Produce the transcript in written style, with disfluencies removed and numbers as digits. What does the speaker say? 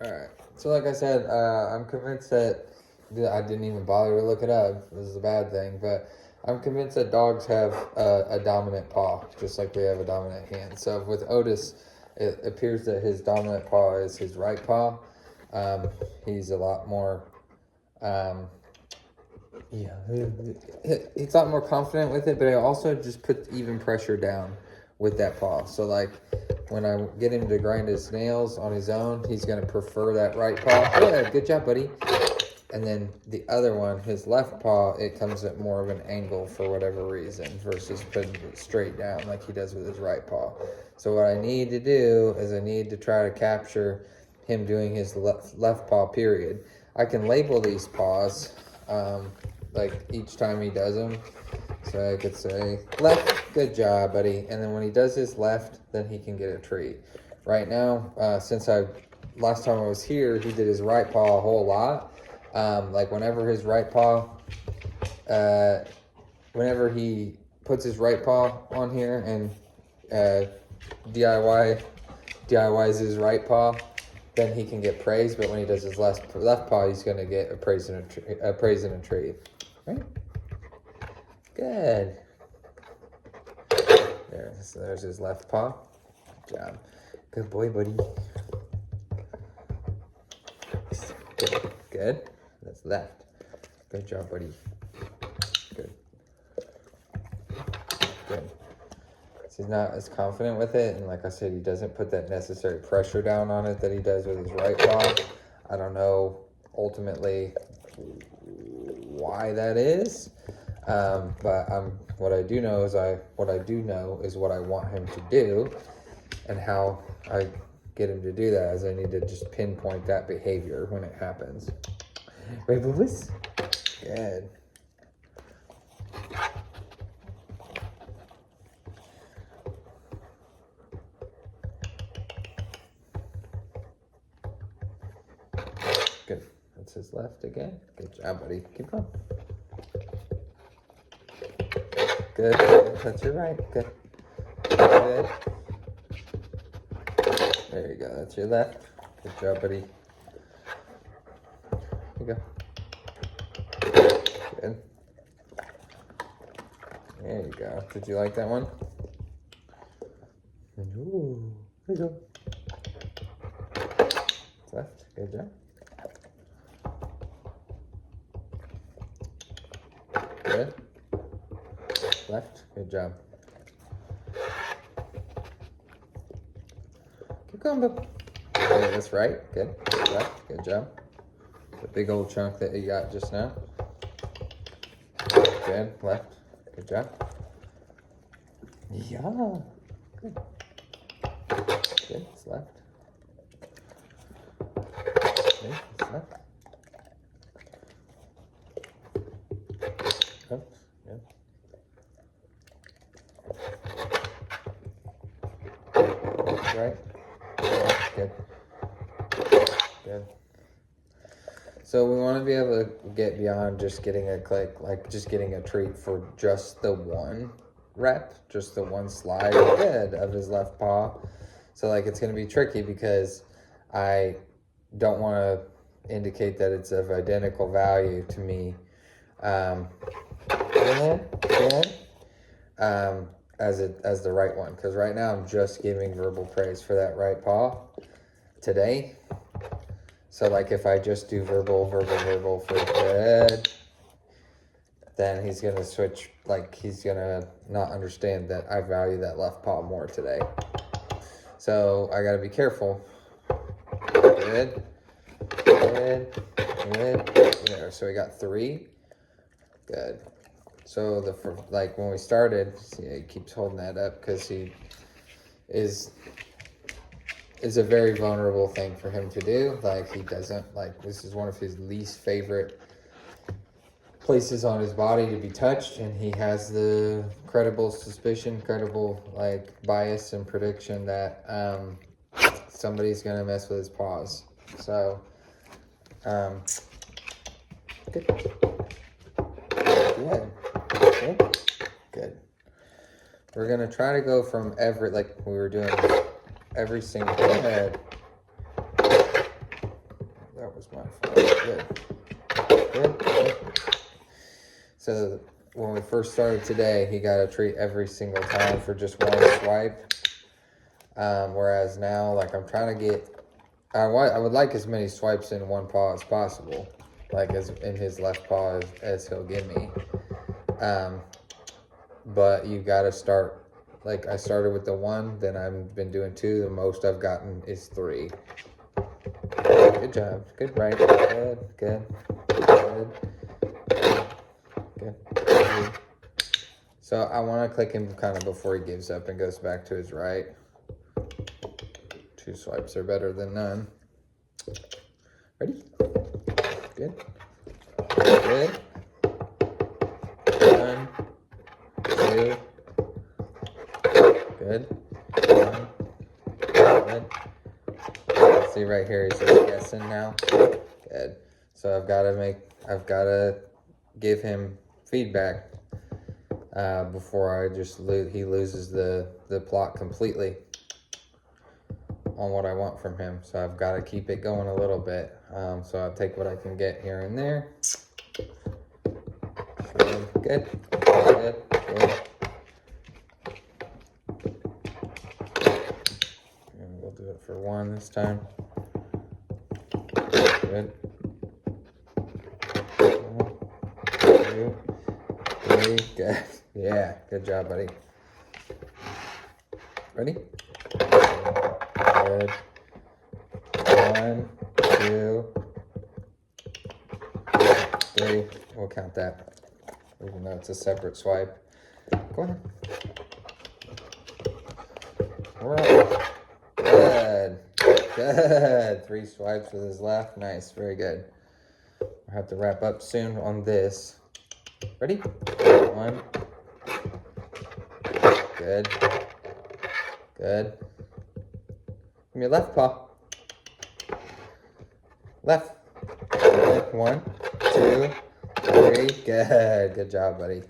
Alright, so like I said, I'm convinced that, I didn't even bother to look it up, this is a bad thing, but I'm convinced that dogs have a dominant paw, just like we have a dominant hand. So with Otis, it appears that his dominant paw is his right paw. He's a lot more, yeah, he's a lot more confident with it, but I also just put even pressure down with that paw. So like when I get him to grind his nails on his own, he's going to prefer that right paw. Yeah, good job, buddy. And then the other one, his left paw, it comes at more of an angle for whatever reason versus putting it straight down like he does with his right paw. So what I need to do is I need to try to capture him doing his left paw, period. I can label these paws like each time he does them. So I could say, left, good job, buddy. And then when he does his left, then he can get a treat. Right now, last time I was here, he did his right paw a whole lot. Like whenever his right paw, whenever he puts his right paw on here and DIYs his right paw, then he can get praise. But when he does his left paw, he's going to get a praise and a treat. Right? Good. There's his left paw. Good job. Good boy, buddy. Good. That's left. Good job, buddy. Good. Good. So he's not as confident with it, and like I said, he doesn't put that necessary pressure down on it that he does with his right paw. I don't know ultimately why that is. But what I do know is what I want him to do, and how I get him to do that is I need to just pinpoint that behavior when it happens. Right, Bubbles? Good. Good. That's his left again. Good job, buddy. Keep going. Good. That's your right. Good. Good. There you go. That's your left. Good job, buddy. Here you go. Good. There you go. Did you like that one? Ooh. Here you go. Left. Good job. Good. Left. Good job. Keep going, bub. Okay, that's right. Good. Left. Good job. The big old chunk that you got just now. Good. Left. Good job. Yeah. Good. Good. It's left. Okay, it's left. Left. Good. Right. Good. Good. So we want to be able to get beyond just getting a click, like just getting a treat for just the one rep, just the one slide, good, of his left paw. So like it's going to be tricky because I don't want to indicate that it's of identical value to me as the right one, because right now I'm just giving verbal praise for that right paw today. So like if I just do verbal for good, then he's gonna switch, like he's gonna not understand that I value that left paw more today. So I gotta be careful. Good, good, good. There, so we got 3. Good. So like when we started, see, he keeps holding that up because he is a very vulnerable thing for him to do. Like he doesn't, like this is one of his least favorite places on his body to be touched, and he has the credible like bias and prediction that somebody's gonna mess with his paws. So good. Good. Good. Good. We're gonna try to go from like we were doing every single head. that was my fault. Good. Good. Good. So when we first started today, he got a treat every single time for just one swipe. Whereas now, like, I'm trying to get, I would like as many swipes in one paw as possible, like as in his left paw as he'll give me. But you got to start, like I started with the 1, then I've been doing 2. The most I've gotten is 3. Good job. Good right. Good. Good. Good. Good. Good. So I want to click him kind of before he gives up and goes back to his right. 2 swipes are better than none. Ready? Good. Good. 1, 2. Good. 1. Good. See right here, he's just guessing now. Good. So I've got to give him feedback before he loses the plot completely on what I want from him. So I've got to keep it going a little bit. So I'll take what I can get here and there. Good. Good. Good. Good. And we'll do it for 1 this time. Good. 1, 2, 3. Good. Yeah. Good job, buddy. Ready? Good. 1, 2, 3. We'll count that, even though it's a separate swipe. Go ahead. All right. Good. Good. 3 swipes with his left. Nice. Very good. I'll have to wrap up soon on this. Ready? 1. Good. Good. Give me your left paw. Left. Good. 1, 2, 3. Good. Good job, buddy.